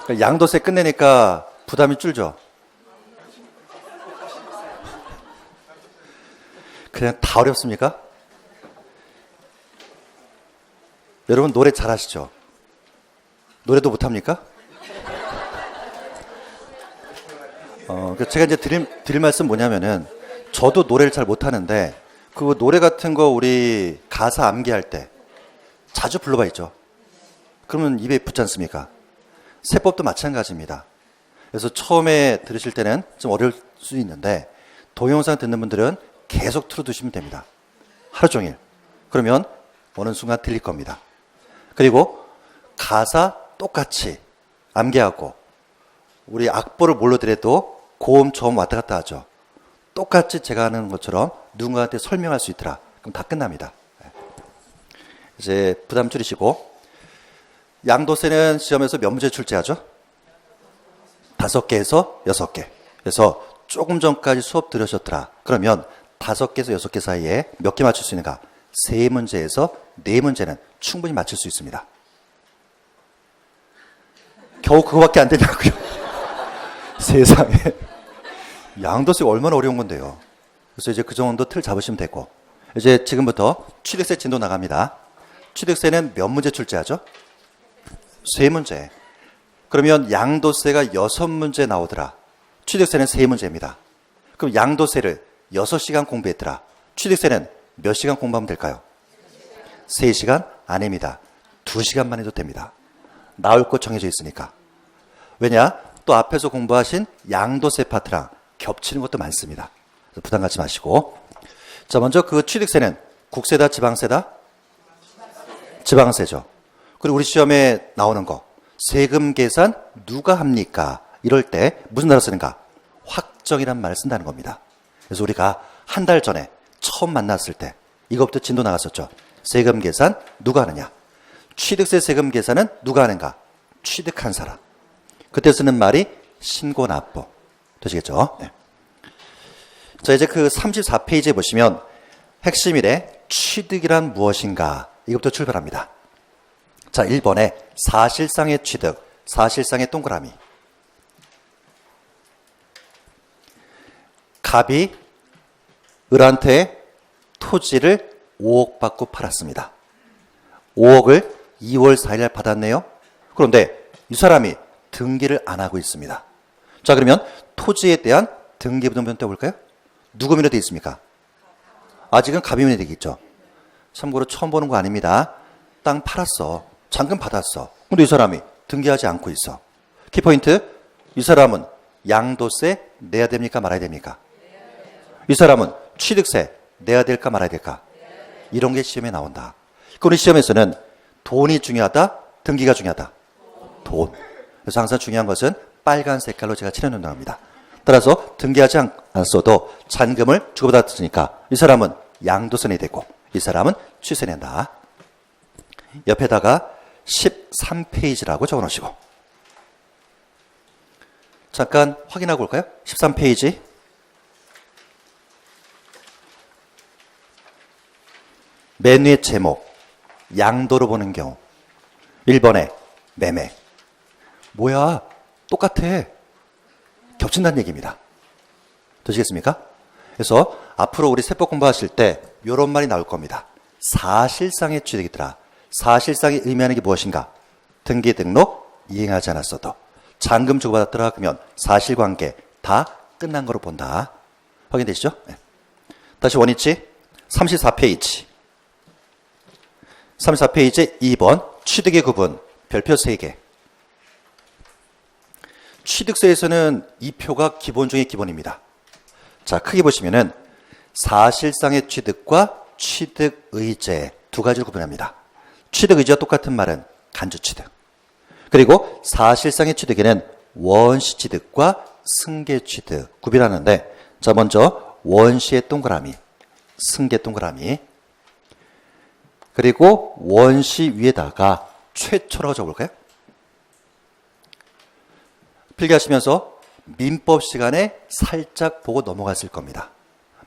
양도세 끝내니까 부담이 줄죠. 그냥 다 어렵습니까? 여러분 노래 잘하시죠? 노래도 못합니까? 제가 이제 드릴 말씀 뭐냐면은 저도 노래를 잘 못하는데 그 노래 같은 거 우리 가사 암기할 때 자주 불러봐 있죠. 그러면 입에 붙지 않습니까? 세법도 마찬가지입니다. 그래서 처음에 들으실 때는 좀 어려울 수 있는데 동영상 듣는 분들은 계속 틀어두시면 됩니다. 하루 종일. 그러면 어느 순간 들릴 겁니다. 그리고 가사 똑같이 암기하고 우리 악보를 몰라더라도 고음, 저음 왔다 갔다 하죠. 똑같이 제가 하는 것처럼 누군가한테 설명할 수 있더라. 그럼 다 끝납니다. 이제 부담 줄이시고 양도세는 시험에서 몇 문제 출제하죠? 5개에서 6개. 그래서 조금 전까지 수업 들으셨더라. 그러면 5개에서 6개 사이에 몇 개 맞출 수 있는가? 3문제에서 4문제는 충분히 맞출 수 있습니다. 겨우 그거밖에 안 되냐고요. 세상에. 양도세가 얼마나 어려운 건데요. 그래서 이제 그 정도 틀 잡으시면 되고 이제 지금부터 취득세 진도 나갑니다. 취득세는 몇 문제 출제하죠? 3문제. 그러면 양도세가 6문제 나오더라. 취득세는 3문제입니다. 그럼 양도세를 6시간 공부했더라. 취득세는 몇 시간 공부하면 될까요? 3시간? 아닙니다. 2시간만 해도 됩니다. 나올 것 정해져 있으니까. 왜냐? 또 앞에서 공부하신 양도세 파트랑 겹치는 것도 많습니다. 그래서 부담 갖지 마시고. 자, 먼저 그 취득세는 국세다, 지방세다? 지방세죠. 그리고 우리 시험에 나오는 거. 세금 계산 누가 합니까? 이럴 때 무슨 단어 쓰는가? 확정이란 말을 쓴다는 겁니다. 그래서 우리가 한 달 전에 처음 만났을 때 이것부터 진도 나갔었죠. 세금 계산 누가 하느냐? 취득세 세금 계산은 누가 하는가? 취득한 사람. 그때 쓰는 말이 신고납부. 되시겠죠? 네. 자, 이제 그 34페이지에 보시면 핵심이래 취득이란 무엇인가? 이것부터 출발합니다. 자, 1번에 사실상의 취득, 사실상의 동그라미. 갑이 을한테 토지를 5억 받고 팔았습니다. 5억을 2월 4일 받았네요. 그런데 이 사람이 등기를 안 하고 있습니다. 자, 그러면 토지에 대한 등기부등본 떼볼까요? 누구 민에 되어 있습니까? 아직은 갑이 민에 되어 있죠. 참고로 처음 보는 거 아닙니다. 땅 팔았어. 잔금 받았어. 근데 이 사람이 등기하지 않고 있어. 키포인트, 이 사람은 양도세 내야 됩니까? 말아야 됩니까? 이 사람은 취득세 내야 될까 말아야 될까? 이런 게 시험에 나온다. 그리고 시험에서는 돈이 중요하다, 등기가 중요하다. 돈. 그래서 항상 중요한 것은 빨간 색깔로 제가 칠해놓는다고 합니다. 따라서 등기하지 않았어도 잔금을 주고받았으니까 이 사람은 양도세 내야 되고 이 사람은 취세 낸다. 옆에다가 13페이지라고 적어놓으시고 잠깐 확인하고 올까요? 13페이지. 맨 위의 제목, 양도로 보는 경우. 1번에 매매. 뭐야, 똑같아. 겹친다는 얘기입니다. 되시겠습니까? 그래서 앞으로 우리 세법 공부하실 때 이런 말이 나올 겁니다. 사실상의 취득이더라. 사실상이 의미하는 게 무엇인가? 등기 등록 이행하지 않았어도 잔금 주고받았더라. 그러면 사실관계 다 끝난 거로 본다. 확인되시죠? 네. 다시 원위치 34페이지. 34페이지 2번 취득의 구분 별표 3개. 취득세에서는 이 표가 기본 중의 기본입니다. 자, 크게 보시면은 사실상의 취득과 취득의제 두 가지를 구분합니다. 취득의제와 똑같은 말은 간주취득. 그리고 사실상의 취득에는 원시취득과 승계취득 구별하는데, 자, 먼저 원시의 동그라미, 승계 동그라미. 그리고 원시 위에다가 최초라고 적어볼까요? 필기하시면서 민법 시간에 살짝 보고 넘어갔을 겁니다.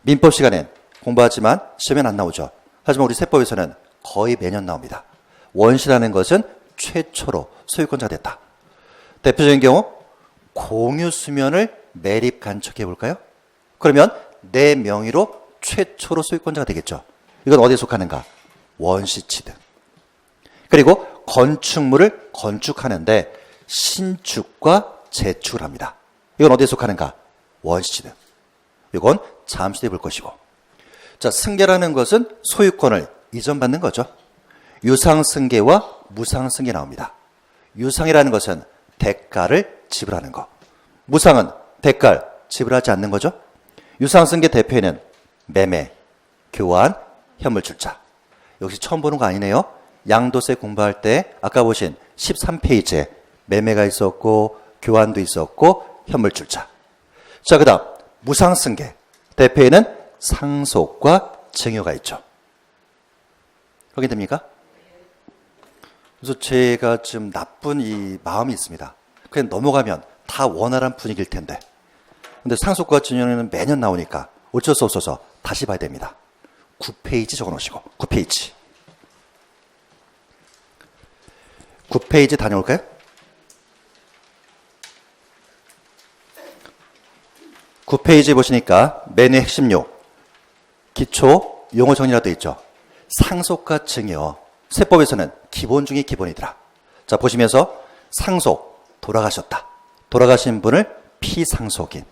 민법 시간엔 공부하지만 시험엔 안 나오죠. 하지만 우리 세법에서는 거의 매년 나옵니다. 원시라는 것은 최초로 소유권자가 됐다. 대표적인 경우 공유 수면을 매립 간척해 볼까요? 그러면 내 명의로 최초로 소유권자가 되겠죠. 이건 어디에 속하는가? 원시 취득. 그리고 건축물을 건축하는데 신축과 재축을 합니다. 이건 어디에 속하는가? 원시 취득. 이건 잠시 뒤에 볼 것이고. 자, 승계라는 것은 소유권을 이전받는 거죠. 유상승계와 무상승계 나옵니다. 유상이라는 것은 대가를 지불하는 거. 무상은 대가를 지불하지 않는 거죠. 유상승계 대표에는 매매, 교환, 현물출자. 역시 처음 보는 거 아니네요. 양도세 공부할 때 아까 보신 13페이지에 매매가 있었고 교환도 있었고 현물출자. 자, 그 다음 무상승계 대표에는 상속과 증여가 있죠. 확인됩니까? 그래서 제가 좀 나쁜 이 마음이 있습니다. 그냥 넘어가면 다 원활한 분위기일 텐데. 근데 상속과 증여는 매년 나오니까 어쩔 수 없어서 다시 봐야 됩니다. 9페이지 적어 놓으시고. 9페이지. 9페이지 다녀올까요? (9페이지) 보시니까 메뉴 핵심요 기초 용어 정리가 되어 있죠. 상속과 증여. 세법에서는 기본 중에 기본이더라. 자, 보시면서 상속, 돌아가셨다. 돌아가신 분을 피상속인.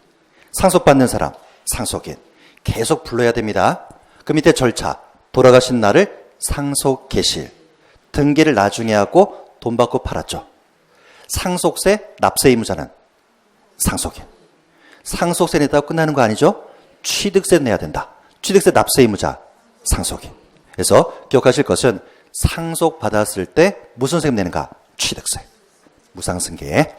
상속받는 사람, 상속인. 계속 불러야 됩니다. 그 밑에 절차, 돌아가신 날을 상속개실. 등기를 나중에 하고 돈 받고 팔았죠. 상속세 납세 의무자는 상속인. 상속세 냈다고 끝나는 거 아니죠? 취득세 내야 된다. 취득세 납세 의무자 상속인. 그래서 기억하실 것은 상속받았을 때 무슨 세금 내는가? 취득세. 무상승계.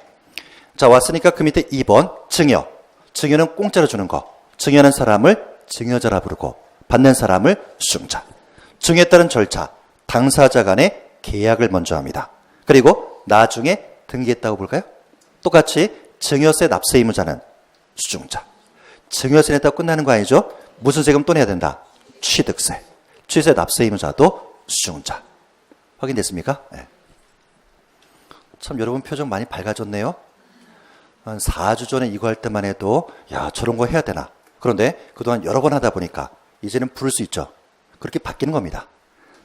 자, 왔으니까 그 밑에 2번 증여. 증여는 공짜로 주는 거. 증여하는 사람을 증여자라 부르고 받는 사람을 수증자. 증여에 따른 절차, 당사자 간의 계약을 먼저 합니다. 그리고 나중에 등기했다고 볼까요? 똑같이 증여세 납세 의무자는 수증자. 증여세 냈다고 끝나는 거 아니죠? 무슨 세금 또 내야 된다? 취득세. 취득세 납세 의무자도 수증자. 확인됐습니까? 네. 참 여러분 표정 많이 밝아졌네요. 한 4주 전에 이거 할 때만 해도 야, 저런 거 해야 되나? 그런데 그동안 여러 번 하다 보니까 이제는 부를 수 있죠. 그렇게 바뀌는 겁니다.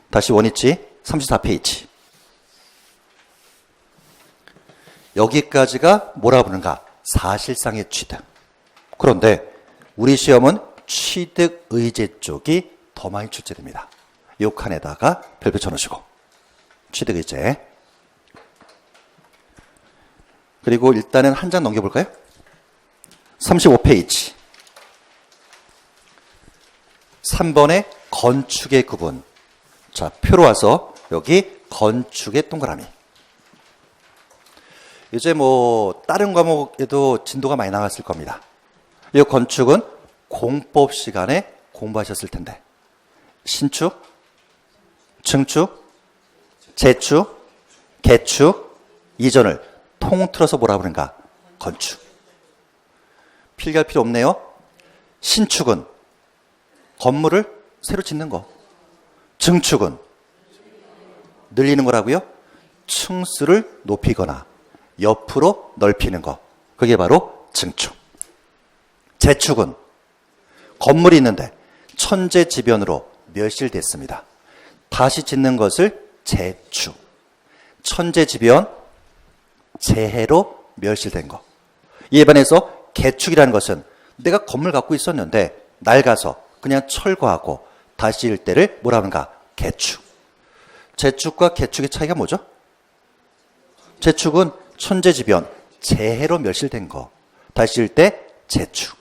다시 원위치 34페이지. 여기까지가 뭐라 부르는가? 사실상의 취득. 그런데 우리 시험은 취득 의제 쪽이 더 많이 출제됩니다. 이 칸에다가 별표 쳐놓으시고. 취득 의제. 그리고 일단은 한 장 넘겨볼까요? 35페이지. 3번의 건축의 구분. 자, 표로 와서 여기 건축의 동그라미. 이제 뭐 다른 과목에도 진도가 많이 나갔을 겁니다. 이 건축은 공법 시간에 공부하셨을 텐데 신축, 증축, 재축, 개축, 이전을 통틀어서 뭐라 부르는가? 건축. 필기할 필요 없네요. 신축은 건물을 새로 짓는 거. 증축은 늘리는 거라고요. 층수를 높이거나 옆으로 넓히는 거. 그게 바로 증축. 재축은 건물이 있는데 천재지변으로 멸실됐습니다. 다시 짓는 것을 재축. 천재지변, 재해로 멸실된 거. 이에 반해서 개축이라는 것은 내가 건물 갖고 있었는데 낡아서 그냥 철거하고 다시 지을 때를 뭐라 하는가? 개축. 재축과 개축의 차이가 뭐죠? 재축은 천재지변, 재해로 멸실된 거. 다시 지을 때 재축.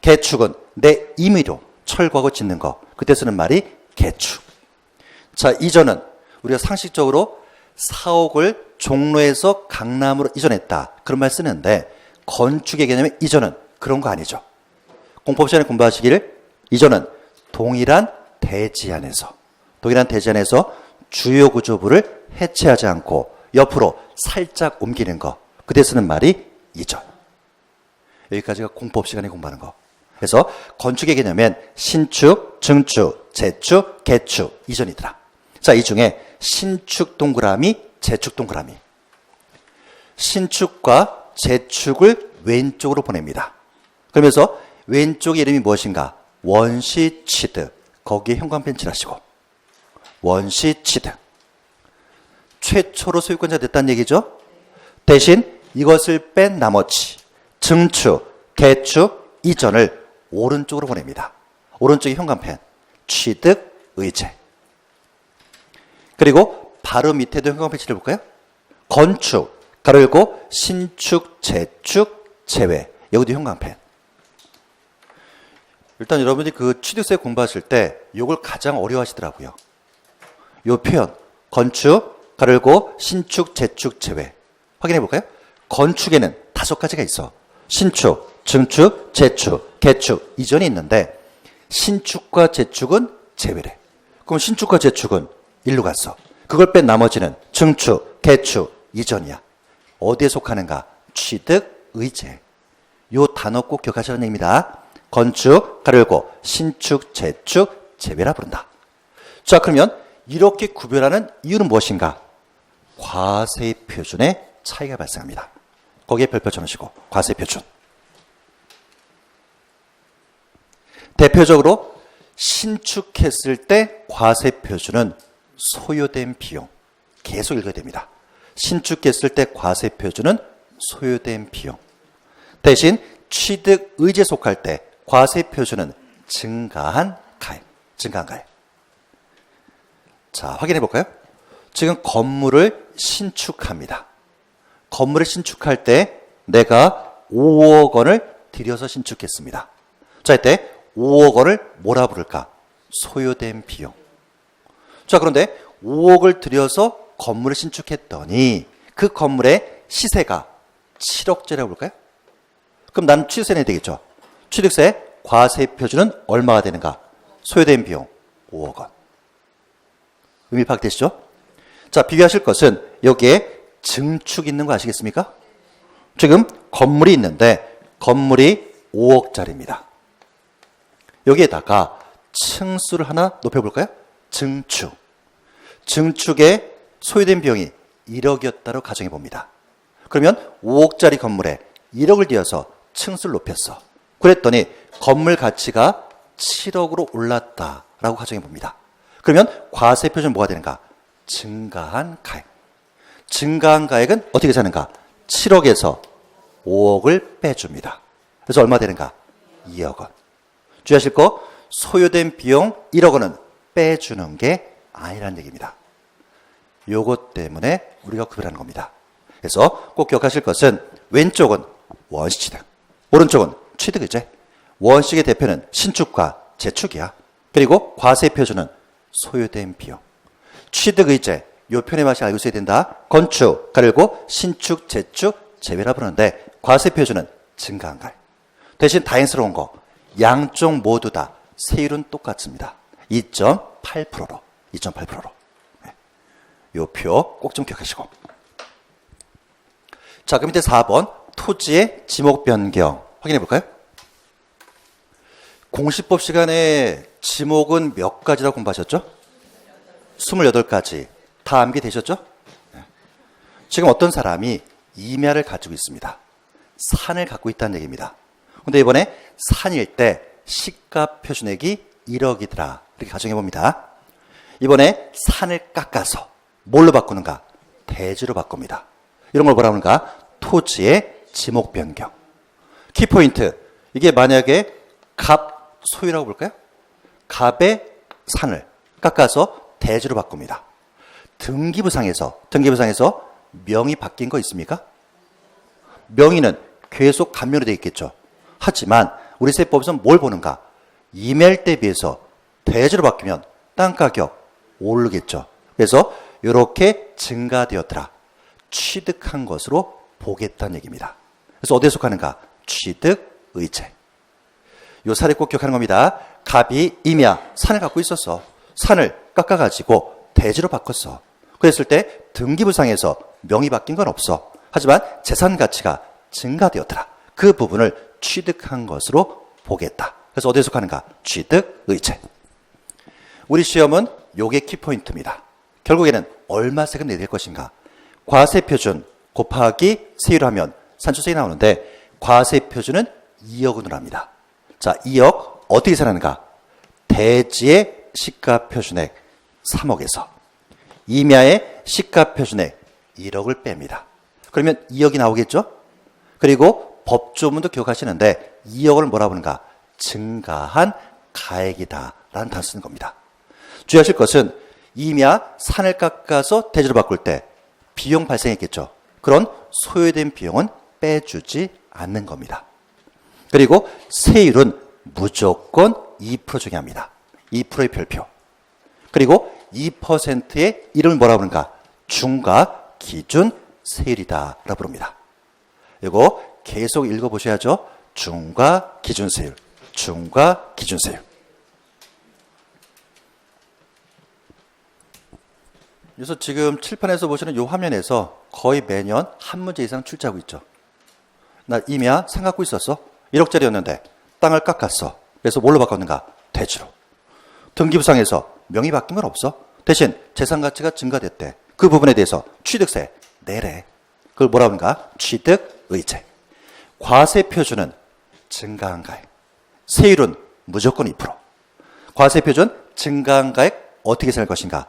개축은 내 임의로 철거하고 짓는 거. 그때 쓰는 말이 개축. 자, 이전은 우리가 상식적으로 사옥을 종로에서 강남으로 이전했다. 그런 말 쓰는데 건축의 개념의 이전은 그런 거 아니죠. 공법 시간에 공부하시기를 이전은 동일한 대지 안에서 주요 구조부를 해체하지 않고 옆으로 살짝 옮기는 거. 그때 쓰는 말이 이전. 여기까지가 공법 시간에 공부하는 거. 그래서 건축의 개념은 신축, 증축, 재축, 개축, 이전이더라. 자, 이 중에 신축 동그라미, 재축 동그라미. 신축과 재축을 왼쪽으로 보냅니다. 그러면서 왼쪽의 이름이 무엇인가? 원시 취득. 거기에 형광펜 칠하시고 원시 취득. 최초로 소유권자 됐다는 얘기죠. 대신 이것을 뺀 나머지 증축, 개축, 이전을 오른쪽으로 보냅니다. 오른쪽에 형광펜, 취득, 의제. 그리고 바로 밑에도 형광펜 칠해볼까요? 건축, 가로 열고 신축, 재축, 제외. 여기도 형광펜. 일단 여러분이 그 취득세 공부하실 때 이걸 가장 어려워하시더라고요. 이 표현, 건축, 가로 열고 신축, 재축, 제외. 확인해 볼까요? 건축에는 5가지가 있어. 신축, 증축, 재축, 개축, 이전이 있는데 신축과 재축은 제외래. 그럼 신축과 재축은 일로 갔어. 그걸 뺀 나머지는 증축, 개축, 이전이야. 어디에 속하는가? 취득, 의제. 요 단어 꼭 기억하시라는 얘기입니다. 건축, 가로 열고 신축, 재축, 제외라 부른다. 자, 그러면 이렇게 구별하는 이유는 무엇인가? 과세 표준의 차이가 발생합니다. 거기에 별표 쳐놓으시고 과세 표준. 대표적으로 신축했을 때 과세 표준은 소요된 비용. 계속 읽어야 됩니다. 신축했을 때 과세 표준은 소요된 비용. 대신 취득 의제 속할 때 과세 표준은 증가한 가액. 증가한 가액. 자, 확인해 볼까요? 지금 건물을 신축합니다. 건물을 신축할 때 내가 5억 원을 들여서 신축했습니다. 자, 이때 5억 원을 뭐라 부를까? 소요된 비용. 자, 그런데 5억을 들여서 건물을 신축했더니 그 건물의 시세가 7억짜리라고 볼까요? 그럼 나는 취득세 내야 되겠죠. 취득세 과세 표준은 얼마가 되는가? 소요된 비용 5억 원. 의미 파악되시죠? 자, 비교하실 것은 여기에 증축 있는 거 아시겠습니까? 지금 건물이 있는데 건물이 5억짜리입니다. 여기에다가 층수를 하나 높여볼까요? 증축. 증축에 소요된 비용이 1억이었다고 가정해 봅니다. 그러면 5억짜리 건물에 1억을 들여서 층수를 높였어. 그랬더니 건물 가치가 7억으로 올랐다라고 가정해 봅니다. 그러면 과세 표준 뭐가 되는가? 증가한 가액. 증가한 가액은 어떻게 사는가? 7억에서 5억을 빼줍니다. 그래서 얼마 되는가? 2억 원. 주의하실 거, 소요된 비용 1억 원은 빼주는 게 아니라는 얘기입니다. 요것 때문에 우리가 구별하는 겁니다. 그래서 꼭 기억하실 것은 왼쪽은 원시취득, 오른쪽은 취득의제. 원칙의 대표는 신축과 재축이야. 그리고 과세 표준은 소요된 비용. 취득의제, 요 표현의 맛이 알고 있어야 된다. 건축, 가르고 신축, 재축, 제외라 부르는데 과세 표준은 증가한 가액. 대신 다행스러운 거, 양쪽 모두 다 세율은 똑같습니다. 2.8%로. 2.8%로. 요 표 꼭 좀 기억하시고. 자, 그 밑에 4번 토지의 지목 변경 확인해 볼까요? 공시법 시간에 지목은 몇 가지라고 공부하셨죠? 28가지. 다 암기되셨죠? 지금 어떤 사람이 임야를 가지고 있습니다. 산을 갖고 있다는 얘기입니다. 근데 이번에 산일 때 시가 표준액이 1억이더라. 이렇게 가정해 봅니다. 이번에 산을 깎아서 뭘로 바꾸는가? 대지로 바꿉니다. 이런 걸 뭐라 하는가? 토지의 지목 변경. 키포인트. 이게 만약에 갑 소유라고 볼까요? 갑의 산을 깎아서 대지로 바꿉니다. 등기부상에서 명의 바뀐 거 있습니까? 명의는 계속 감면이 되어 있겠죠. 하지만 우리 세법에서는 뭘 보는가? 임야일 때 비해서 대지로 바뀌면 땅가격 오르겠죠. 그래서 이렇게 증가되었더라. 취득한 것으로 보겠다는 얘기입니다. 그래서 어디에 속하는가? 취득, 의제. 요 사례 꼭 기억하는 겁니다. 갑이 임야, 산을 갖고 있었어. 산을 깎아가지고 대지로 바꿨어. 그랬을 때 등기부상에서 명의 바뀐 건 없어. 하지만 재산 가치가 증가되었더라. 그 부분을 취득한 것으로 보겠다. 그래서 어디에 속하는가? 취득, 의제. 우리 시험은 요게 키포인트입니다. 결국에는 얼마 세금 내야 될 것인가? 과세 표준 곱하기 세율을 하면 산출세율이 나오는데 과세표준은 2억원으로 합니다. 자, 2억 어떻게 계산하는가? 대지의 시가표준액 3억에서 임야의 시가표준액 1억을 뺍니다. 그러면 2억이 나오겠죠? 그리고 법조문도 기억하시는데 2억을 뭐라 부르는가? 증가한 가액이다 라는 단어 쓰는 겁니다. 주의하실 것은 임야 산을 깎아서 대지로 바꿀 때 비용 발생했겠죠. 그런 소요된 비용은 빼주지 않는 겁니다. 그리고 세율은 무조건 2% 정의합니다. 2%의 별표. 그리고 2%의 이름을 뭐라 부르는가? 중과 기준 세율이다 라고 부릅니다. 이거 계속 읽어보셔야죠. 중과 기준 세율, 중과 기준 세율. 그래서 지금 칠판에서 보시는 이 화면에서 거의 매년 한 문제 이상 출제하고 있죠. 나 임야 산 갖고 있었어. 1억짜리였는데 땅을 깎았어. 그래서 뭘로 바꿨는가? 대지로. 등기부상에서 명의 바뀐 건 없어. 대신 재산 가치가 증가됐대. 그 부분에 대해서 취득세 내래. 그걸 뭐라 하는가? 취득의제. 과세표준은 증가한 가액. 세율은 무조건 2%. 과세표준 증가한 가액 어떻게 계산할 것인가?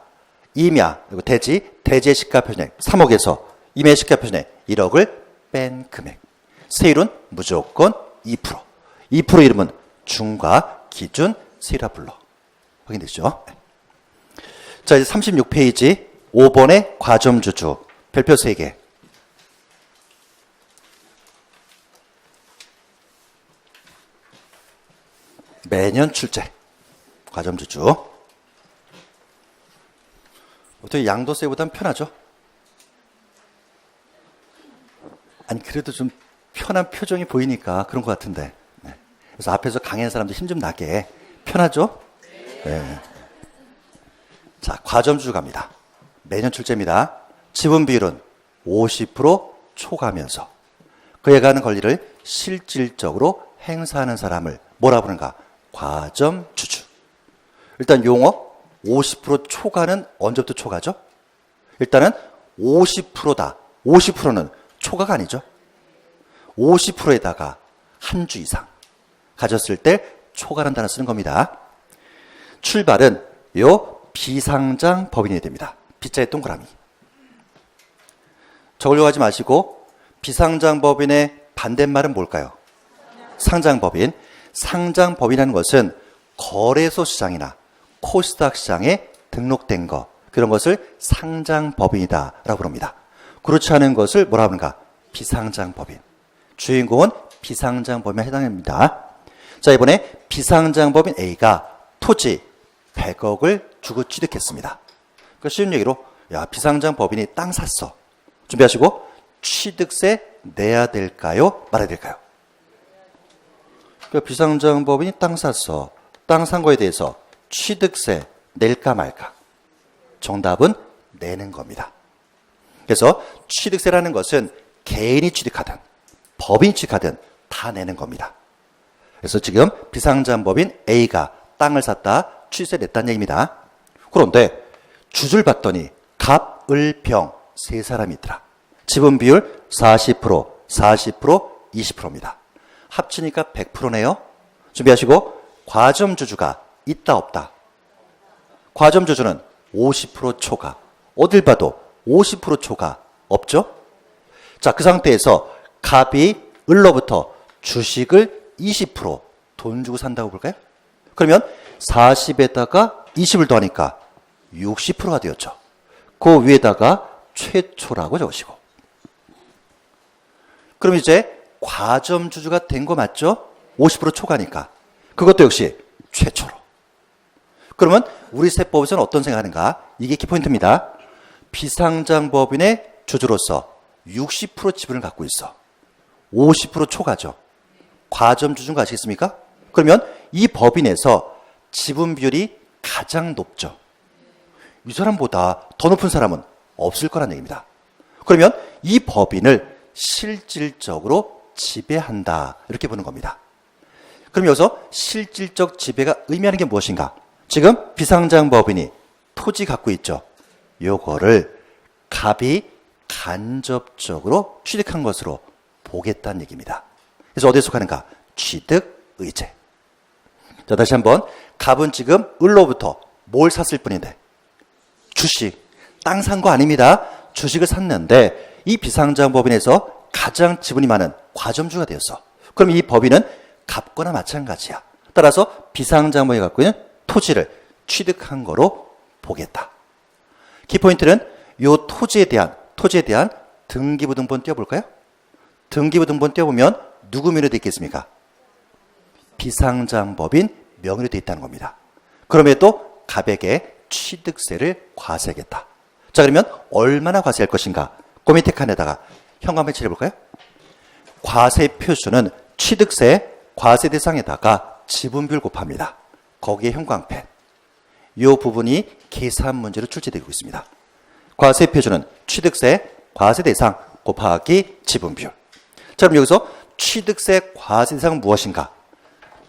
임야, 그리고 대지의 시가표준액 3억에서 임야의 시가표준액 1억을 뺀 금액. 세율은 무조건 2%. 2% 이름은 중과 기준 세율이라 불러. 확인되시죠? 자, 이제 36페이지 5번의 과점주주 별표 3개. 매년 출제. 과점주주. 어떻게 양도세보단 편하죠? 아니, 그래도 좀 편한 표정이 보이니까 그런 것 같은데. 네. 그래서 앞에서 강의하는 사람들 힘 좀 나게. 편하죠? 네. 자, 과점주주 갑니다. 매년 출제입니다. 지분 비율은 50% 초과하면서 그에 관한 권리를 실질적으로 행사하는 사람을 뭐라 부르는가? 과점주주. 일단 용어 50% 초과는 언제부터 초과죠? 일단은 50%다. 50%는 초과가 아니죠. 50%에다가 한 주 이상 가졌을 때 초과라는 단어 쓰는 겁니다. 출발은 요 비상장 법인이 됩니다. 빗자의 동그라미. 저으려고 하지 마시고 비상장 법인의 반대말은 뭘까요? 상장법인. 상장법인이라는 것은 거래소 시장이나 코스닥 시장에 등록된 거, 그런 것을 상장법인이다 라고 부릅니다. 그렇지 않은 것을 뭐라 하는가? 비상장법인. 주인공은 비상장법인에 해당합니다. 자, 이번에 비상장법인 A가 토지 100억을 주고 취득했습니다. 그 쉬운 얘기로, 야, 비상장법인이 땅 샀어. 준비하시고 취득세 내야 될까요? 말아야 될까요? 그 비상장법인이 땅 샀어. 땅 산 거에 대해서 취득세 낼까 말까? 정답은 내는 겁니다. 그래서 취득세라는 것은 개인이 취득하든 법인이 취득하든 다 내는 겁니다. 그래서 지금 비상장법인 A가 땅을 샀다, 취득세 냈다는 얘기입니다. 그런데 주주를 봤더니 갑, 을, 병 세 사람이 있더라. 지분 비율 40%, 40%, 20%입니다. 합치니까 100%네요. 준비하시고 과점주주가 있다 없다. 과점주주는 50% 초과. 어딜 봐도 50% 초과 없죠? 자, 그 상태에서 갑이 을로부터 주식을 20% 돈 주고 산다고 볼까요? 그러면 40에다가 20을 더하니까 60%가 되었죠. 그 위에다가 최초라고 적으시고. 그럼 이제 과점주주가 된 거 맞죠? 50% 초과니까. 그것도 역시 최초로. 그러면 우리 세법에서는 어떤 생각하는가? 이게 키포인트입니다. 비상장법인의 주주로서 60% 지분을 갖고 있어. 50% 초과죠. 과점주주가 아시겠습니까? 그러면 이 법인에서 지분 비율이 가장 높죠. 이 사람보다 더 높은 사람은 없을 거란 얘기입니다. 그러면 이 법인을 실질적으로 지배한다, 이렇게 보는 겁니다. 그럼 여기서 실질적 지배가 의미하는 게 무엇인가? 지금 비상장 법인이 토지 갖고 있죠. 요거를 갑이 간접적으로 취득한 것으로 보겠다는 얘기입니다. 그래서 어디에 속하는가? 취득의제. 자, 다시 한번. 갑은 지금 을로부터 뭘 샀을 뿐인데? 주식. 땅 산 거 아닙니다. 주식을 샀는데 이 비상장법인에서 가장 지분이 많은 과점주가 되었어. 그럼 이 법인은 갑거나 마찬가지야. 따라서 비상장법인이 갖고 있는 토지를 취득한 거로 보겠다. 키포인트는 이 토지에 대한 등기부등본 띄워볼까요? 등기부등본 띄워보면 누구 명의로 되어 있겠습니까? 비상장법인 명의로 되어 있다는 겁니다. 그럼에도 갑에게 취득세를 과세하겠다. 자, 그러면 얼마나 과세할 것인가? 그 밑에 칸에다가 현관펜 칠해볼까요? 과세 표준은 취득세 과세 대상에다가 지분비율 곱합니다. 거기에 현관펜. 이 부분이 계산 문제로 출제되고 있습니다. 과세 표준은 취득세 과세 대상 곱하기 지분비율. 자, 그럼 여기서 취득세 과세 대상은 무엇인가?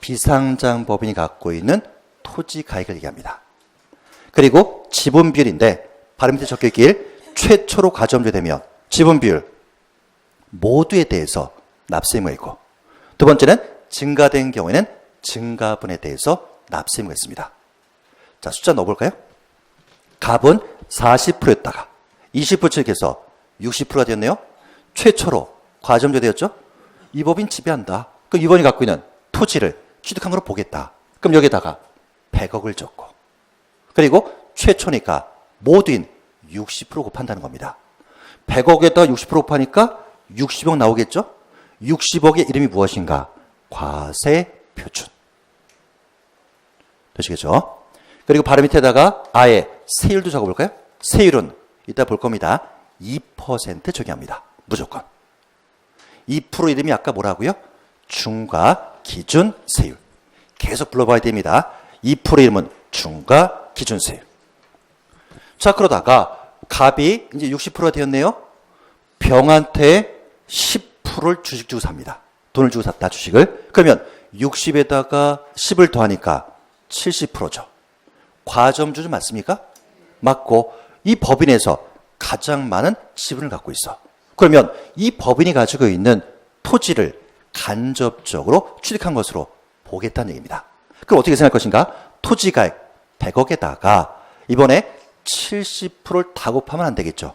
비상장법인이 갖고 있는 토지 가액을 얘기합니다. 그리고 지분비율인데 바로 밑에 적혀있길 최초로 가점제되면 지분비율 모두에 대해서 납세 의무가 있고, 두 번째는 증가된 경우에는 증가분에 대해서 납세 의무가 있습니다. 자, 숫자 넣어볼까요? 갑은 40%였다가 20% 취득해서 60%가 되었네요. 최초로 과점제되었죠? 이 법인 지배한다. 그럼 이 법인이 갖고 있는 토지를 취득한 걸로 보겠다. 그럼 여기다가 100억을 줬고, 그리고 최초니까 모두인 60% 곱한다는 겁니다. 100억에다 60% 곱하니까 60억 나오겠죠? 60억의 이름이 무엇인가? 과세 표준. 되시겠죠? 그리고 바로 밑에다가 아예 세율도 적어볼까요? 세율은 이따 볼 겁니다. 2% 적용합니다. 무조건. 2% 이름이 아까 뭐라고요? 중과 기준 세율. 계속 불러봐야 됩니다. 2% 이름은 중과 기준 세율. 자, 그러다가 갑이 이제 60%가 되었네요. 병한테 10%를 주식 주고 삽니다. 돈을 주고 샀다, 주식을. 그러면 60에다가 10을 더하니까 70%죠. 과점주주 맞습니까? 맞고, 이 법인에서 가장 많은 지분을 갖고 있어. 그러면 이 법인이 가지고 있는 토지를 간접적으로 취득한 것으로 보겠다는 얘기입니다. 그럼 어떻게 생각할 것인가? 토지가액 100억에다가 이번에 70%를 다 곱하면 안 되겠죠.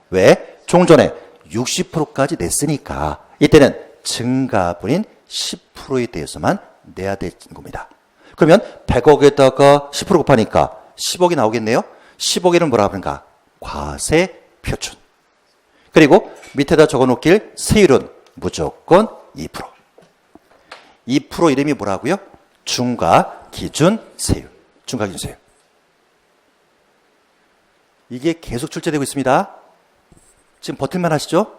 왜? 종전에 60%까지 냈으니까 이때는 증가분인 10%에 대해서만 내야 되는 겁니다. 그러면 100억에다가 10% 곱하니까 10억이 나오겠네요. 10억에는 뭐라 하는가? 과세 표준. 그리고 밑에다 적어놓길 세율은 무조건 2%. 2% 이름이 뭐라고요? 중과 기준 세율. 중과 기준 세율. 이게 계속 출제되고 있습니다. 지금 버틸만 하시죠?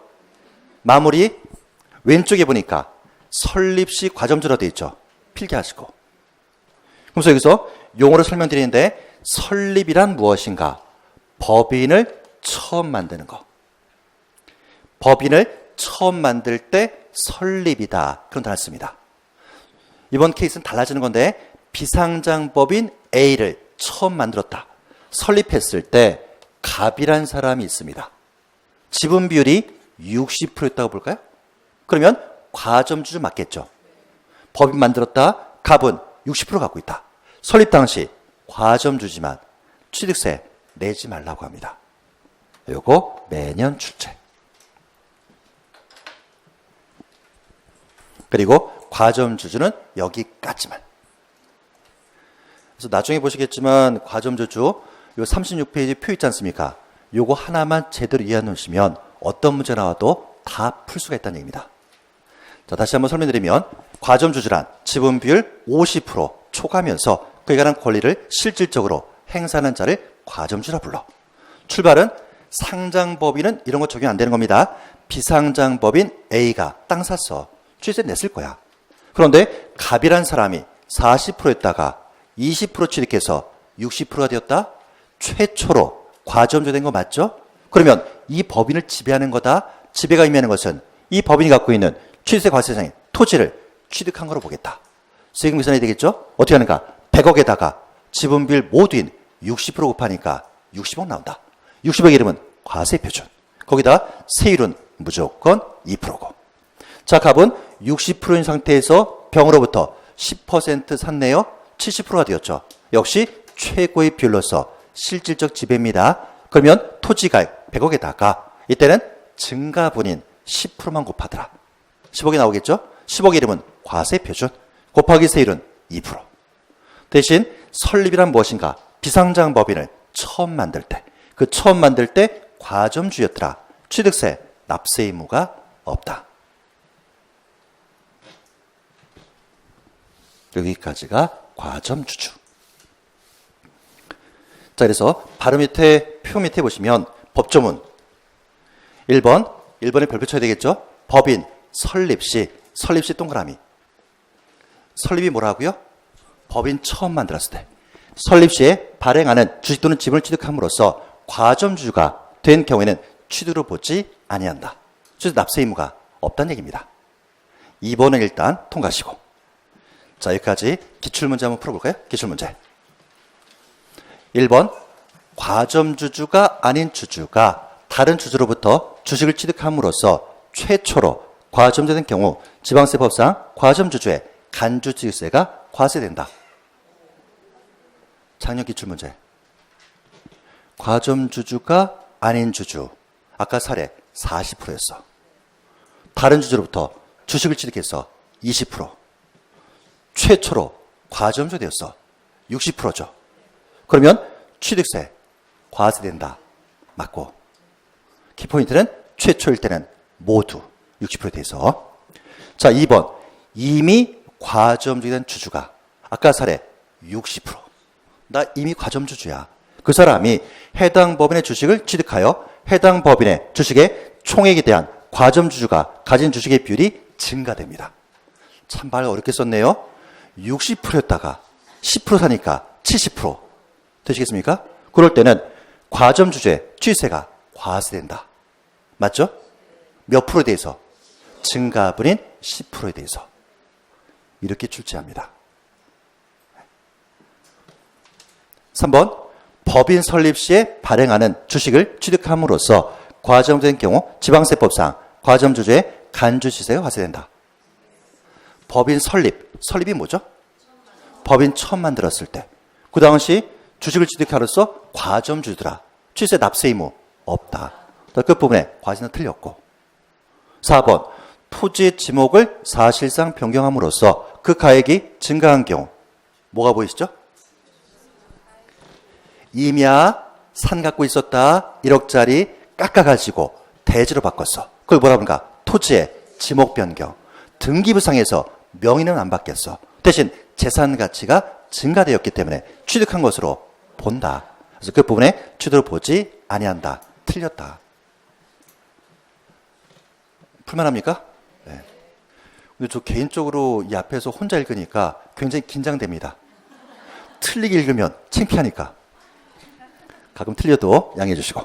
마무리 왼쪽에 보니까 설립시 과점주라 되어 있죠. 필기하시고. 그래서 여기서 용어를 설명드리는데 설립이란 무엇인가? 법인을 처음 만드는 거. 법인을 처음 만들 때 설립이다. 그런 단어를 씁니다. 이번 케이스는 달라지는 건데 비상장법인 A를 처음 만들었다. 설립했을 때 갑이란 사람이 있습니다. 지분 비율이 60%였다고 볼까요? 그러면 과점주주 맞겠죠. 법인 만들었다. 갑은 60% 갖고 있다. 설립 당시 과점주지만 취득세 내지 말라고 합니다. 요거 매년 출제. 그리고 과점주주는 여기까지만. 그래서 나중에 보시겠지만 과점주주 요 36페이지 표 있지 않습니까? 요거 하나만 제대로 이해해 놓으시면 어떤 문제 나와도 다 풀 수가 있다는 얘기입니다. 자, 다시 한번 설명드리면 과점주주란 지분 비율 50% 초과하면서 그에 관한 권리를 실질적으로 행사하는 자를 과점주라 불러. 출발은 상장법인은 이런 거 적용 안 되는 겁니다. 비상장법인 A가 땅 샀어. 취득세 냈을 거야. 그런데 갑이란 사람이 40%였다가 20% 취득해서 60%가 되었다? 최초로 과점주된 거 맞죠? 그러면 이 법인을 지배하는 거다. 지배가 의미하는 것은 이 법인이 갖고 있는 취득세 과세상의 토지를 취득한 거로 보겠다. 세금 계산이 되겠죠? 어떻게 하는가? 100억에다가 지분비율 모두인 60% 곱하니까 60억 나온다. 60억 이름은 과세 표준. 거기다 세율은 무조건 2%고. 자, 값은 60%인 상태에서 병으로부터 10% 샀네요. 70%가 되었죠. 역시 최고의 비율로서 실질적 지배입니다. 그러면 토지가액 100억에다가 이때는 증가분인 10%만 곱하더라. 10억이 나오겠죠? 10억의 이름은 과세표준. 곱하기 세율은 2%. 대신 설립이란 무엇인가? 비상장법인을 처음 만들 때, 그 처음 만들 때 과점주였더라. 취득세, 납세 의무가 없다. 여기까지가 과점주주. 자, 그래서 바로 밑에 표 밑에 보시면 법조문 1번에 별표 쳐야 되겠죠? 법인 설립 시 동그라미. 설립이 뭐라고요? 법인 처음 만들었을 때. 설립 시에 발행하는 주식 또는 지분을 취득함으로써 과점주주가 된 경우에는 취득으로 보지 아니한다. 취득 납세 의무가 없다는 얘기입니다. 2번은 일단 통과하시고. 자, 여기까지 기출문제 한번 풀어볼까요? 기출문제. 1번, 과점주주가 아닌 주주가 다른 주주로부터 주식을 취득함으로써 최초로 과점주된 경우 지방세법상 과점주주의 간주취득세가 과세된다. 작년 기출문제. 과점주주가 아닌 주주. 아까 사례 40%였어. 다른 주주로부터 주식을 취득해서 20%. 최초로 과점주 되었어. 60%죠. 그러면 취득세 과세된다. 맞고. 키포인트는 최초일 때는 모두 60%에 대해서. 자, 2번. 이미 과점주에 대한 주주가 아까 사례 60%. 나 이미 과점주주야. 그 사람이 해당 법인의 주식을 취득하여 해당 법인의 주식의 총액에 대한 과점주주가 가진 주식의 비율이 증가됩니다. 참 말 어렵게 썼네요. 60%였다가 10% 사니까 70% 되시겠습니까? 그럴 때는 과점주주의 취득세가 과세된다. 맞죠? 몇 프로에 대해서? 증가분인 10%에 대해서. 이렇게 출제합니다. 3번, 법인 설립 시에 발행하는 주식을 취득함으로써 과점된 경우 지방세법상 과점주주의 간주시세가 과세된다. 법인 설립이 뭐죠? 법인 처음 만들었을 때. 그 당시 주식을 취득함으로써 과점주주더라. 취득세 납세 의무 없다. 끝부분에 과세는 틀렸고. 4번, 토지의 지목을 사실상 변경함으로써 그 가액이 증가한 경우 뭐가 보이시죠? 임야 산 갖고 있었다. 1억짜리 깎아가지고 대지로 바꿨어. 그걸 뭐라 그런가? 토지의 지목 변경. 등기부상에서 명의는 안 바뀌었어. 대신 재산 가치가 증가되었기 때문에 취득한 것으로 본다. 그래서 그 부분에 취득을 보지 아니한다. 틀렸다. 풀만합니까? 네. 근데 저 개인적으로 이 앞에서 혼자 읽으니까 굉장히 긴장됩니다. 틀리게 읽으면 창피하니까. 가끔 틀려도 양해해 주시고.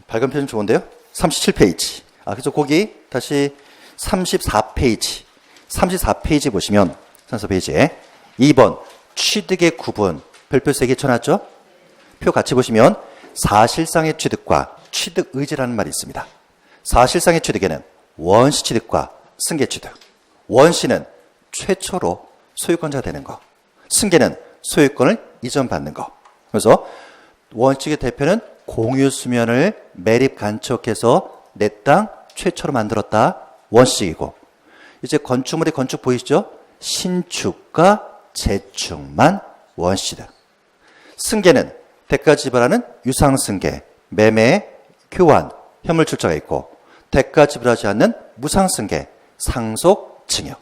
발간 표준 좋은데요? 37페이지. 그래서 거기 다시 34페이지. 34페이지 보시면 34페이지에 2번 취득의 구분 별표 3개 쳐놨죠? 표 같이 보시면 사실상의 취득과 취득 의지라는 말이 있습니다. 사실상의 취득에는 원시 취득과 승계 취득. 원시는 최초로 소유권자가 되는 거. 승계는 소유권을 이전받는 거. 그래서 원칙의 대표는 공유수면을 매립 간척해서 내 땅 최초로 만들었다. 원칙이고. 이제 건축물의 건축 보이시죠? 신축과 재축만 원시다. 승계는 대가 지불하는 유상승계, 매매, 교환, 현물 출자가 있고 대가 지불하지 않는 무상승계, 상속, 증여.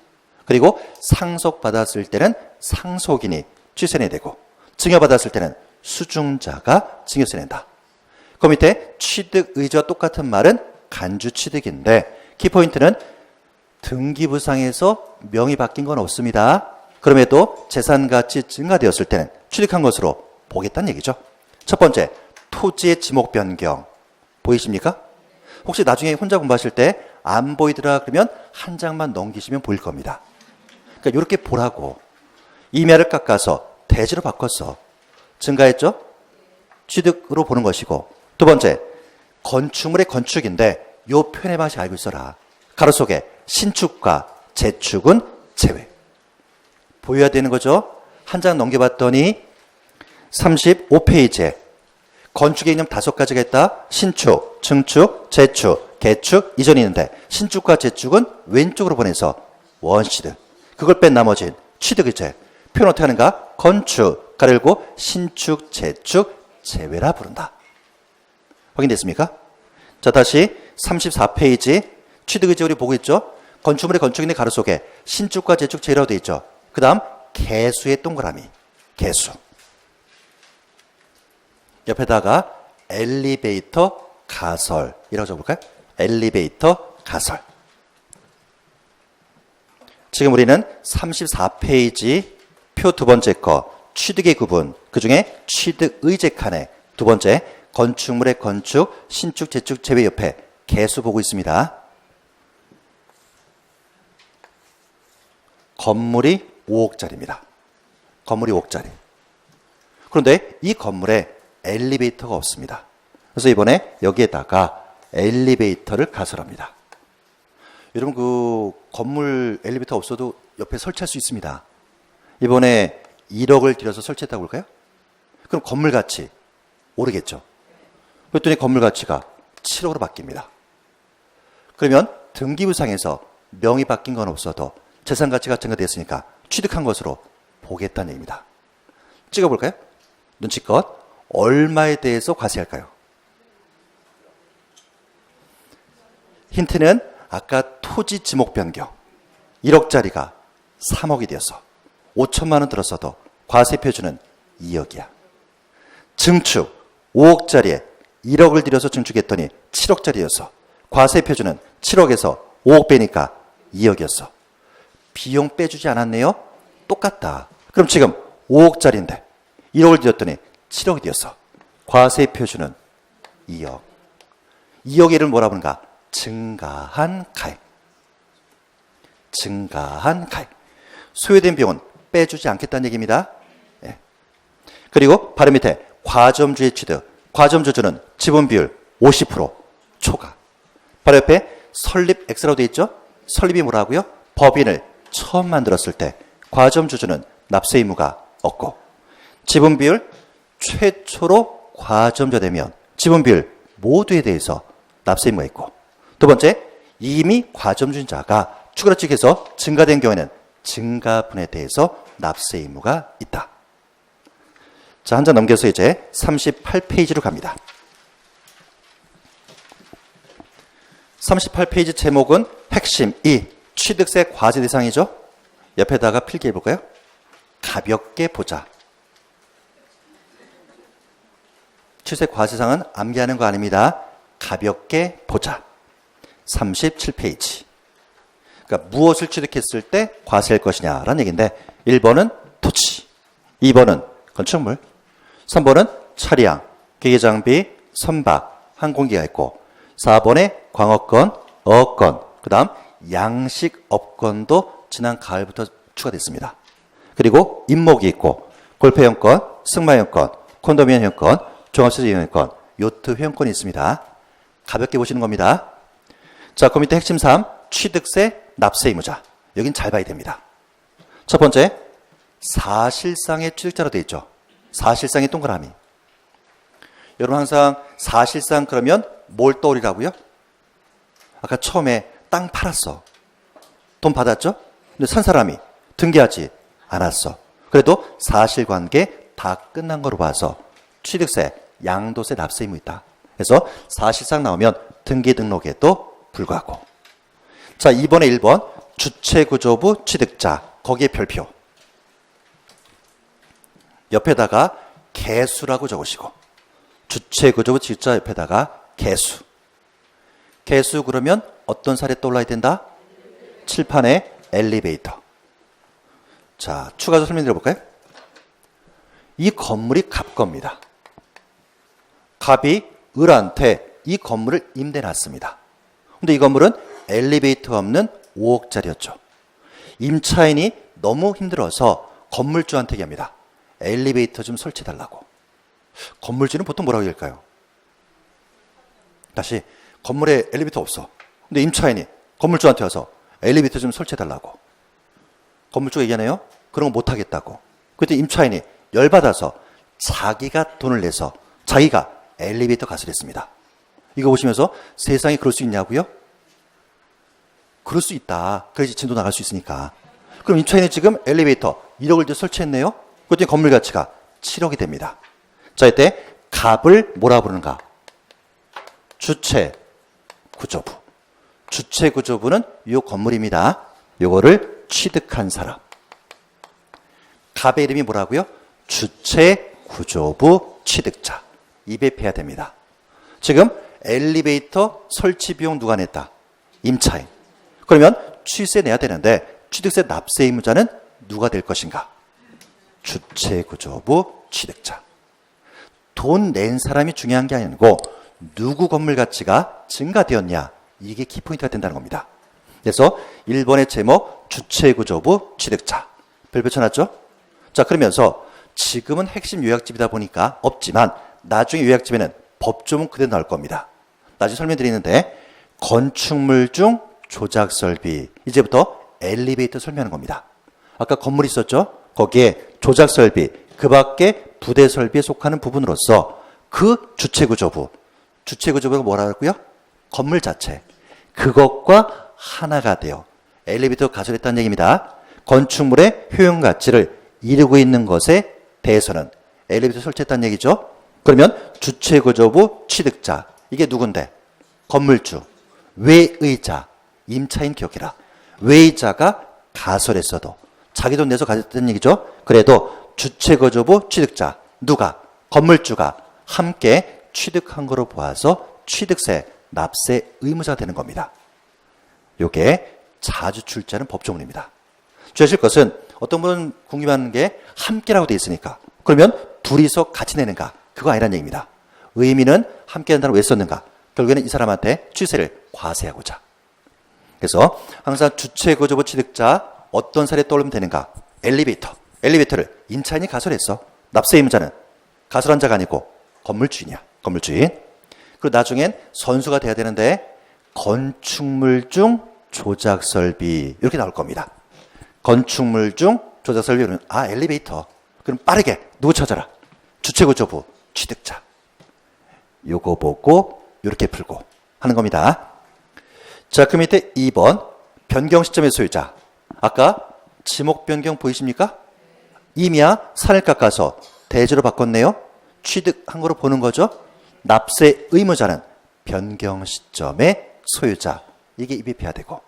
그리고 상속받았을 때는 상속인이 취세 내되고 증여받았을 때는 수중자가 증여세 낸다. 그 밑에 취득 의지와 똑같은 말은 간주 취득인데 키포인트는 등기부상에서 명의 바뀐 건 없습니다. 그럼에도 재산가치 증가되었을 때는 취득한 것으로 보겠다는 얘기죠. 첫 번째, 토지의 지목 변경. 보이십니까? 혹시 나중에 혼자 공부하실 때 안 보이더라 그러면 한 장만 넘기시면 보일 겁니다. 그러니까 이렇게 보라고. 임야를 깎아서 대지로 바꿨어. 증가했죠? 취득으로 보는 것이고. 두 번째, 건축물의 건축인데 요 표현의 방식 알고 있어라. 가로 속에 신축과 재축은 제외. 보여야 되는 거죠. 한 장 넘겨봤더니 35페이지에 건축의 개념 5가지가 있다. 신축, 증축, 재축, 개축, 이전이 있는데 신축과 재축은 왼쪽으로 보내서 원시드. 그걸 뺀 나머지는 취득이제. 표현 어떻게 하는가? 건축, 가르고 신축, 재축, 제외라 부른다. 확인됐습니까? 자, 다시 34페이지 취득의제 우리 보고 있죠? 건축물의 건축인의 가로 속에 신축과 재축, 제외라고 되어 있죠? 그 다음 개수의 동그라미. 개수. 옆에다가 엘리베이터 가설이라고 적어볼까요? 엘리베이터 가설. 지금 우리는 34페이지 표 두 번째 거 취득의 구분, 그 중에 취득의제 칸에 두 번째 건축물의 건축, 신축, 재축, 제외 옆에 개수 보고 있습니다. 건물이 5억짜리입니다. 건물이 5억짜리. 그런데 이 건물에 엘리베이터가 없습니다. 그래서 이번에 여기에다가 엘리베이터를 가설합니다. 여러분 그 건물 엘리베이터 없어도 옆에 설치할 수 있습니다. 이번에 1억을 들여서 설치했다고 볼까요? 그럼 건물 가치 오르겠죠. 그랬더니 건물 가치가 7억으로 바뀝니다. 그러면 등기부상에서 명의 바뀐 건 없어도 재산 가치가 증가됐으니까 취득한 것으로 보겠다는 얘기입니다. 찍어볼까요? 눈치껏 얼마에 대해서 과세할까요? 힌트는 아까 토지 지목 변경 1억짜리가 3억이 되어서 5천만 원 들었어도 과세 표준은 2억이야. 증축 5억짜리에 1억을 들여서 증축했더니 7억짜리여서 과세 표준은 7억에서 5억 빼니까 2억이었어. 비용 빼주지 않았네요? 똑같다. 그럼 지금 5억짜리인데 1억을 들였더니 7억이 되었어. 과세 표준은 2억. 2억의 이름을 뭐라 부르는가? 증가한 가액. 증가한 가액. 소요된 비용은 빼주지 않겠다는 얘기입니다. 예. 그리고 바로 밑에 과점주의 취득. 과점주주는 지분 비율 50% 초과. 바로 옆에 설립 X라고 되어 있죠? 설립이 뭐라고요? 법인을 처음 만들었을 때 과점주주는 납세 의무가 없고 지분 비율 최초로 과점자되면 지분 비율 모두에 대해서 납세 의무가 있고 두 번째 이미 과점주인 자가 추가로 취득해서 증가된 경우에는 증가분에 대해서 납세 의무가 있다. 자, 한 장 넘겨서 이제 38페이지로 갑니다. 38페이지 제목은 핵심 2. 취득세 과세 대상이죠. 옆에다가 필기해 볼까요? 가볍게 보자. 취득세 과세 대상은 암기하는 거 아닙니다. 가볍게 보자. 37페이지. 그러니까 무엇을 취득했을 때 과세할 것이냐라는 얘기인데 1번은 토지, 2번은 건축물, 3번은 차량, 기계장비, 선박, 항공기가 있고 4번에 광업권, 어업권, 그 다음 양식업권도 지난 가을부터 추가됐습니다. 그리고 임목이 있고 골프 회원권, 승마 회원권, 콘도미니엄 회원권, 종합시설 회원권, 요트 회원권이 있습니다. 가볍게 보시는 겁니다. 자, 그 밑에 핵심 3, 취득세 납세 의무자. 여긴 잘 봐야 됩니다. 첫 번째, 사실상의 취득자로 되어 있죠. 사실상의 동그라미. 여러분 항상 사실상 그러면 뭘 떠올리라고요? 아까 처음에 땅 팔았어. 돈 받았죠? 근데 산 사람이 등기하지 않았어. 그래도 사실관계 다 끝난 거로 봐서 취득세, 양도세 납세 의무 있다. 그래서 사실상 나오면 등기 등록에도 불구하고. 자, 2번에 1번 주체구조부 취득자. 거기에 별표. 옆에다가 개수라고 적으시고 주체구조부 취득자 옆에다가 개수. 개수 그러면 어떤 사례 떠올라야 된다? 칠판에 엘리베이터. 자, 추가로 설명드려 볼까요? 이 건물이 갑겁니다. 갑이 을한테 이 건물을 임대놨습니다. 근데 이 건물은 엘리베이터 없는 5억짜리였죠. 임차인이 너무 힘들어서 건물주한테 얘기합니다. 엘리베이터 좀 설치해달라고. 건물주는 보통 뭐라고 얘기할까요? 다시 건물에 엘리베이터 없어. 근데 임차인이 건물주한테 와서 엘리베이터 좀 설치해달라고. 건물주가 얘기하네요. 그런 거 못하겠다고. 그때 임차인이 열받아서 자기가 돈을 내서 자기가 엘리베이터 가설을 했습니다. 이거 보시면서 세상에 그럴 수 있냐고요? 그럴 수 있다. 그래야지 진도 나갈 수 있으니까. 그럼 임차인이 지금 엘리베이터 1억을 이제 설치했네요. 그랬더니 건물 가치가 7억이 됩니다. 자, 이때 값을 뭐라 부르는가? 주체구조부. 주체구조부는 이 건물입니다. 요거를 취득한 사람. 값의 이름이 뭐라고요? 주체구조부 취득자. 입입해야 됩니다. 지금 엘리베이터 설치 비용 누가 냈다? 임차인. 그러면 취세 내야 되는데 취득세 납세 의무자는 누가 될 것인가? 주체구조부 취득자. 돈 낸 사람이 중요한 게 아니고 누구 건물 가치가 증가되었냐, 이게 키포인트가 된다는 겁니다. 그래서 1번의 제목 주체구조부 취득자. 별 붙여놨죠? 자, 그러면서 지금은 핵심 요약집이다 보니까 없지만 나중에 요약집에는 법조문 그대로 나올 겁니다. 나중에 설명드리는데 건축물 중 조작설비. 이제부터 엘리베이터 설명하는 겁니다. 아까 건물 있었죠? 거기에 조작설비, 그 밖에 부대설비에 속하는 부분으로서 그 주체구조부. 주체구조부가 뭐라고요? 건물 자체. 그것과 하나가 되어 엘리베이터 가설했다는 얘기입니다. 건축물의 효용가치를 이루고 있는 것에 대해서는 엘리베이터 설치했다는 얘기죠. 그러면 주체구조부 취득자. 이게 누군데? 건물주. 외의자. 임차인 기억해라. 외의자가 가설했어도 자기 돈 내서 가졌다는 얘기죠. 그래도 주체구조부 취득자. 누가? 건물주가 함께 취득한 거로 보아서 취득세, 납세 의무자가 되는 겁니다. 요게 자주 출제하는 법조문입니다. 주의하실 것은 어떤 분은 궁금한 게 함께라고 되어 있으니까 그러면 둘이서 같이 내는가? 그거 아니라는 얘기입니다. 의미는 함께 한다고 왜 썼는가? 결국에는 이 사람한테 취세를 과세하고자. 그래서 항상 주체구조부 취득자 어떤 사례 떠올리면 되는가? 엘리베이터. 엘리베이터를 임차인이 가설했어. 납세 의무자는 가설한 자가 아니고 건물주인이야. 건물주인. 그리고 나중엔 선수가 돼야 되는데 건축물 중 조작설비 이렇게 나올 겁니다. 건축물 중 조작설비 그러면 엘리베이터. 그럼 빠르게 누구 찾아라? 주체구조부 취득자. 요거 보고 이렇게 풀고 하는 겁니다. 자, 그 밑에 2번 변경 시점의 소유자. 아까 지목 변경 보이십니까? 임야 산을 깎아서 대지로 바꿨네요. 취득한 거로 보는 거죠. 납세 의무자는 변경 시점의 소유자. 이게 입입해야 되고.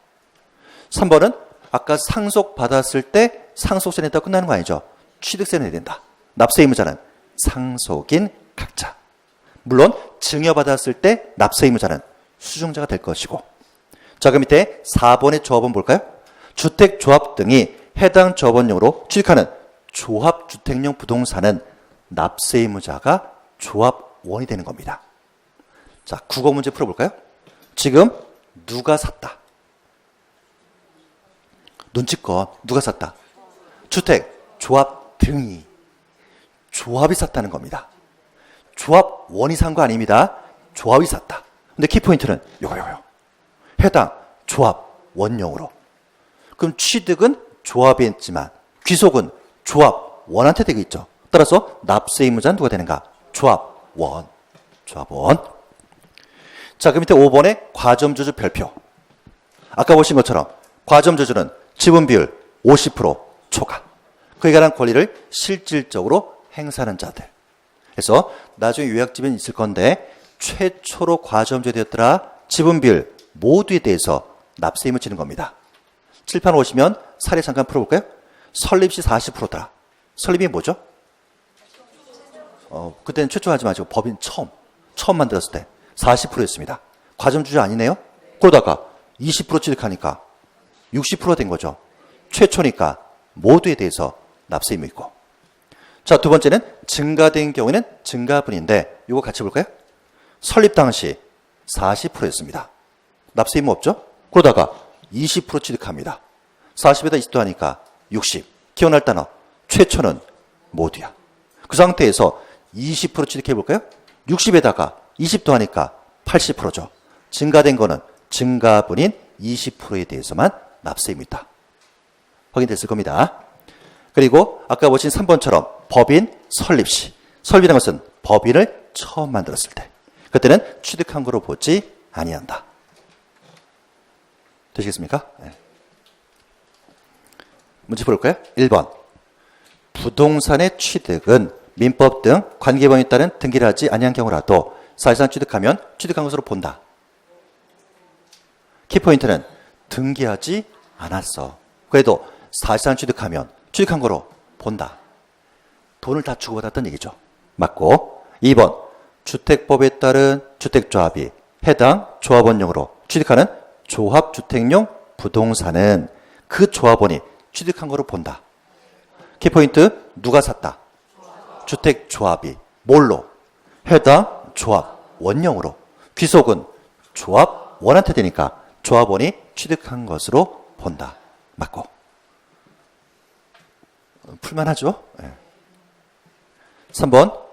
3번은 아까 상속 받았을 때 상속세 냈다고 끝나는 거 아니죠. 취득세 내야 된다. 납세 의무자는 상속인 각자. 물론 증여받았을 때 납세 의무자는 수증자가 될 것이고. 자, 그 밑에 4번의 조합원 볼까요? 주택조합 등이 해당 조합원용으로 취득하는 조합주택용 부동산은 납세 의무자가 조합원이 되는 겁니다. 자, 국어 문제 풀어볼까요? 지금 누가 샀다? 눈치껏 누가 샀다? 주택, 조합 등이. 조합이 샀다는 겁니다. 조합원이 산 거 아닙니다. 조합이 샀다. 근데 키포인트는 요거요. 해당 조합원용으로. 그럼 취득은 조합이 했지만 귀속은 조합원한테 되겠죠. 따라서 납세 의무자는 누가 되는가? 조합원. 조합원. 자, 그 밑에 5번의 과점주주 별표. 아까 보신 것처럼 과점주주는 지분 비율 50% 초과. 그에 관한 권리를 실질적으로 행사하는 자들. 그래서 나중에 요약집에 있을 건데 최초로 과점주가 되었더라. 지분 비율 모두에 대해서 납세 의무 치는 겁니다. 칠판 오시면 사례 잠깐 풀어볼까요? 설립 시 40%더라. 설립이 뭐죠? 그때는 최초 하지 마시고 법인 처음 만들었을 때 40%였습니다. 과점주주 아니네요? 그러다가 20% 취득하니까 60%가 된 거죠. 최초니까 모두에 대해서 납세 의무 있고. 자, 두 번째는 증가된 경우에는 증가분인데 이거 같이 볼까요? 설립 당시 40%였습니다. 납세 의무 없죠? 그러다가 20% 취득합니다. 40에다 20도 하니까 60. 기억날 단어. 최초는 모두야. 그 상태에서 20% 취득해 볼까요? 60에다가 20도 하니까 80%죠. 증가된 거는 증가분인 20%에 대해서만 납세입니다. 확인됐을 겁니다. 그리고 아까 보신 3번처럼 법인 설립시. 설립이라는 것은 법인을 처음 만들었을 때. 그때는 취득한 거로 보지 아니한다. 되시겠습니까? 네. 문제 볼까요? 1번. 부동산의 취득은 민법 등 관계법에 따른 등기를 하지 아니한 경우라도 사실상 취득하면 취득한 것으로 본다. 키포인트는 등기하지 않았어. 그래도 사실상 취득하면 취득한 거로 본다. 돈을 다 주고받았던 얘기죠. 맞고. 2번. 주택법에 따른 주택조합이 해당 조합원용으로 취득하는 조합주택용 부동산은 그 조합원이 취득한 거로 본다. 키포인트. 누가 샀다? 주택조합이. 뭘로? 해당 조합원용으로. 귀속은 조합원한테 되니까 조합원이 취득한 것으로 본다. 맞고. 풀만하죠? 네. 3번.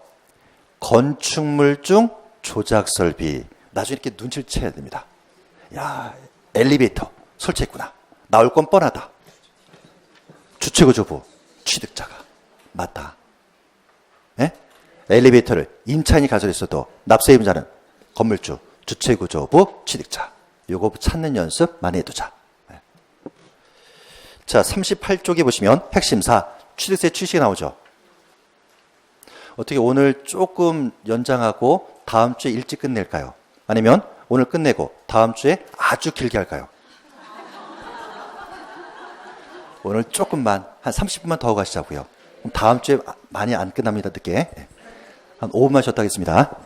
건축물 중 조작설비. 나중에 이렇게 눈치를 채야 됩니다. 야, 엘리베이터 설치했구나. 나올 건 뻔하다. 주최구조부 취득자가 맞다. 네? 엘리베이터를 임차인이 가지고 있어도 납세임자는 건물주 주최구조부 취득자. 요거 찾는 연습 많이 해두자. 네. 자, 38쪽에 보시면 핵심사 취득세 취식이 나오죠. 어떻게 오늘 조금 연장하고 다음 주에 일찍 끝낼까요? 아니면 오늘 끝내고 다음 주에 아주 길게 할까요? 오늘 조금만 한 30분만 더 가시자고요. 다음 주에 많이 안 끝납니다. 늦게. 한 5분만 쉬었다 하겠습니다.